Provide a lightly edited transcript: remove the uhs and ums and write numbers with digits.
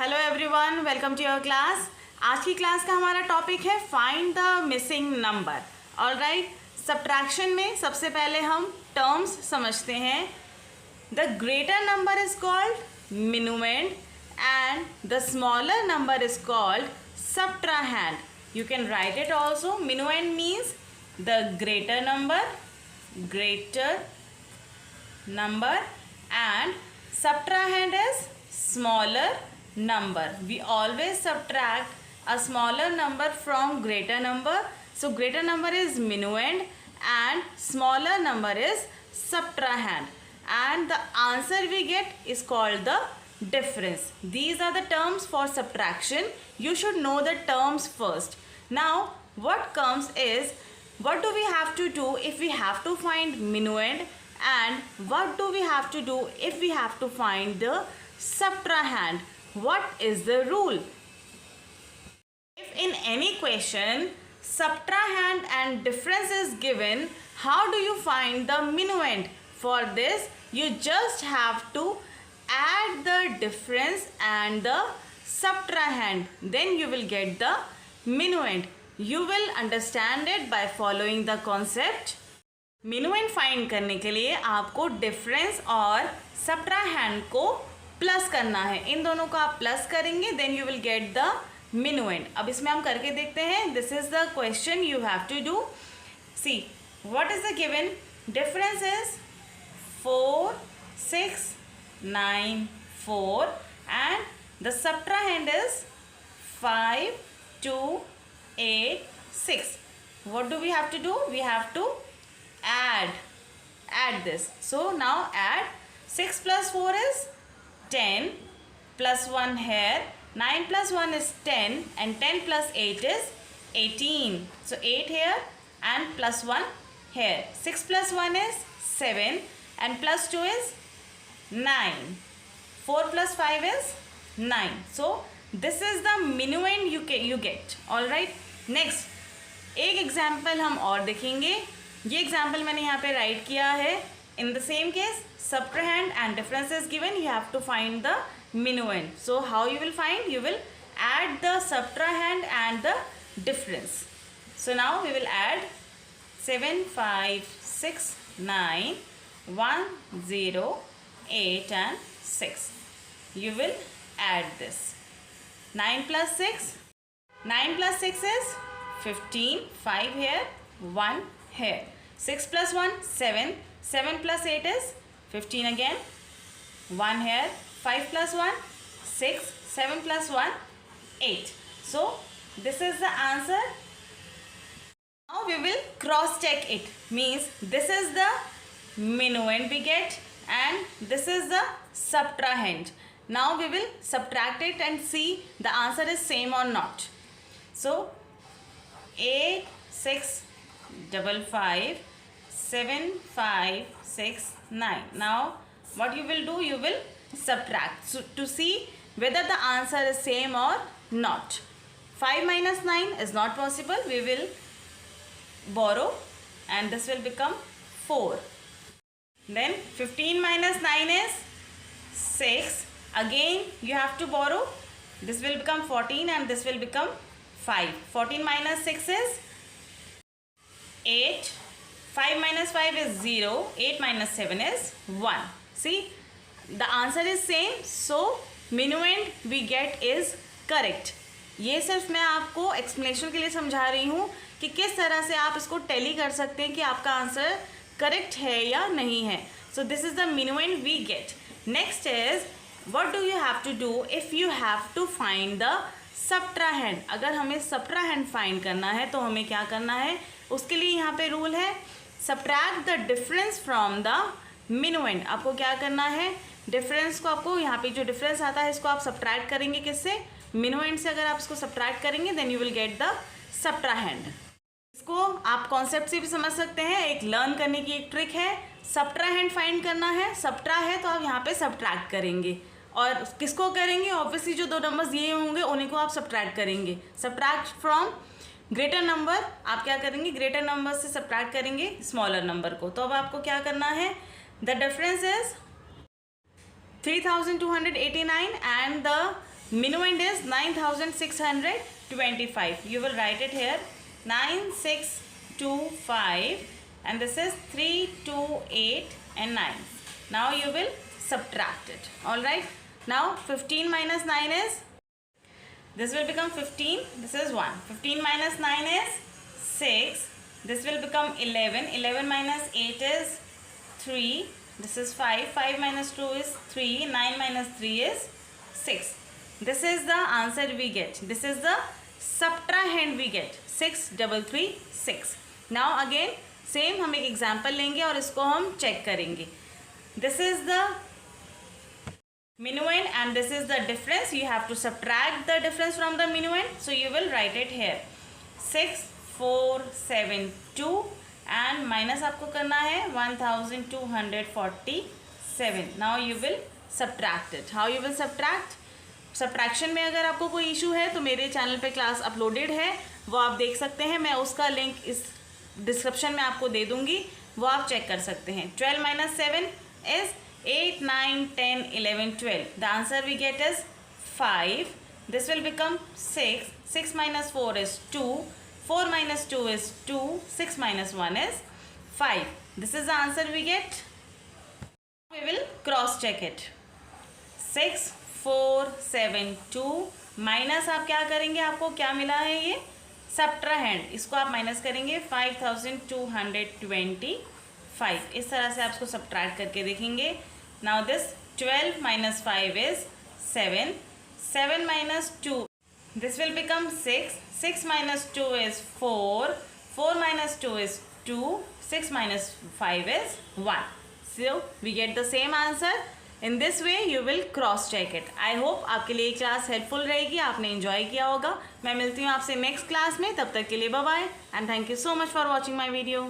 Hello everyone, welcome to your class. आज की class का हमारा टॉपिक है find the missing number. Alright, subtraction में सबसे पहले हम टर्म्स समझते हैं। The greater number is called minuend and the smaller number is called subtrahend. You can write it also. Minuend means the greater number and subtrahend is smaller number. We always subtract a smaller number from greater number. So greater number is minuend and smaller number is subtrahend. And the answer we get is called the difference. These are the terms for subtraction. You should know the terms first. Now what comes is, what do we have to do if we have to find minuend, and what do we have to do if we have to find the subtrahend? What is the rule? If in any question subtrahend and difference is given, how do you find the minuend? For this you just have to add the difference and the subtrahend, then you will get the minuend. You will understand it by following the concept. minuend find करने के लिए आपको difference और subtrahend को plus करना है। इन दोनों को आप प्लस करेंगे, then you will get the minuend. अब इसमें हम करके देखते हैं। This is the question you have to do. See what is the given. Difference is 4, 6, 9, 4 and the subtrahend is 5, 2, 8, 6. What do we have to do? We have to add this. So now add 6 plus 4 is 10 plus 1 here, 9 plus 1 is 10 and 10 plus 8 is 18. So 8 here and plus 1 here. 6 plus 1 is 7 and plus 2 is 9. 4 plus 5 is 9. So this is the minuend you get. All right. Next एक example हम और देखेंगे। ये example मैंने यहाँ पे right किया है। In the same case subtrahend and difference is given, you have to find the minuend. So how you will find? You will add the subtrahend and the difference. So now we will add 7, 5, 6, 9, 1, 0, 8 and 6. You will add this. 9 plus 6. 9 plus 6 is 15. 5 here, 1 here. 6 plus 1, 7. 7 plus 8 is 15 again. 1 here. 5 plus 1, 6. 7 plus 1, 8. So this is the answer. Now we will cross check it. Means this is the minuend we get and this is the subtrahend. Now we will subtract it and see the answer is same or not. So 8, 6, 5, 5, 7, 5, 6, 9. Now what you will do? You will subtract to see whether the answer is same or not. 5 minus 9 is not possible. We will borrow and this will become 4. Then 15 minus 9 is 6. Again you have to borrow. This will become 14 and this will become 5. 14 minus 6 is 8. 5 minus 5 is 0. 8 minus 7 is 1. See, the answer is same. So minuend we get is correct. ये सिर्फ मैं आपको explanation के लिए समझा रही हूँ कि किस तरह से आप इसको टैली कर सकते हैं कि आपका आंसर करेक्ट है या नहीं है. So this is the minuend we get. Next is, what do you have to do if you have to find the subtrahend? अगर हमें subtrahend फाइंड करना है तो हमें क्या करना है? उसके लिए यहाँ पे रूल है subtract the difference from the minuend. आपको क्या करना है? डिफरेंस को आपको यहाँ पे जो डिफरेंस आता है इसको आप subtract करेंगे किससे? minuend से. अगर आप इसको subtract करेंगे then you will get the subtrahend. इसको आप कॉन्सेप्ट से भी समझ सकते हैं। एक लर्न करने की एक ट्रिक है। subtrahend फाइंड करना है, subtra है तो आप यहाँ पे subtract करेंगे और किसको करेंगे? ऑब्वियसली जो दो नंबर्स दिए होंगे उन्हीं को आप subtract करेंगे। subtract फ्रॉम ग्रेटर नंबर, आप क्या करेंगे? ग्रेटर नंबर से subtract करेंगे स्मॉलर नंबर को। तो अब आपको क्या करना है? The difference is 3289 and the Minuend is 9625. You will write it here 9625 and this is 328 and 9. Now you will subtract it. Alright. Now 15 minus 9 is, this will become 15. This is 1. 15 minus 9 is 6. This will become 11. 11 minus 8 is 3. This is 5. 5 minus 2 is 3. 9 minus 3 is 6. This is the answer we get. This is the subtrahend we get. 6336. Now again same हम एक example लेंगे और इसको हम check करेंगे. This is the minuend and this is the difference. You have to subtract the difference from the minuend. So you will write it here 6472 and minus आपको करना है 1247. Now you will subtract it. How you will subtract? Subtraction में अगर आपको कोई issue है तो मेरे चैनल पे क्लास अपलोडेड है, वो आप देख सकते हैं. मैं उसका लिंक इस डिस्क्रिप्शन में आपको दे दूंगी, वो आप चेक कर सकते हैं. 12 minus 7 is 8, 9, 10, 11, 12. The answer we get is 5. This will become 6. 6 minus 4 is 2. 4 minus 2 is 2. 6 minus 1 is 5. This is the answer we get. We will cross check it. 6472 minus आप क्या करेंगे, आपको क्या मिला है ये सब्ट्राहेंड, इसको आप माइनस करेंगे 5225. इस तरह से आप इसको सब्ट्रैक्ट करके देखेंगे. Now this 12 minus 5 is 7. 7 minus 2, this will become 6. 6 minus 2 is 4. 4 minus 2 is 2. 6 minus 5 is 1. So we get the same answer. In this way you will cross check it. I hope आपके लिए class helpful रहेगी, आपने enjoy किया होगा. मैं मिलती हूँ आपसे नेक्स्ट क्लास में. तब तक के लिए bye bye and thank you so much for watching my video.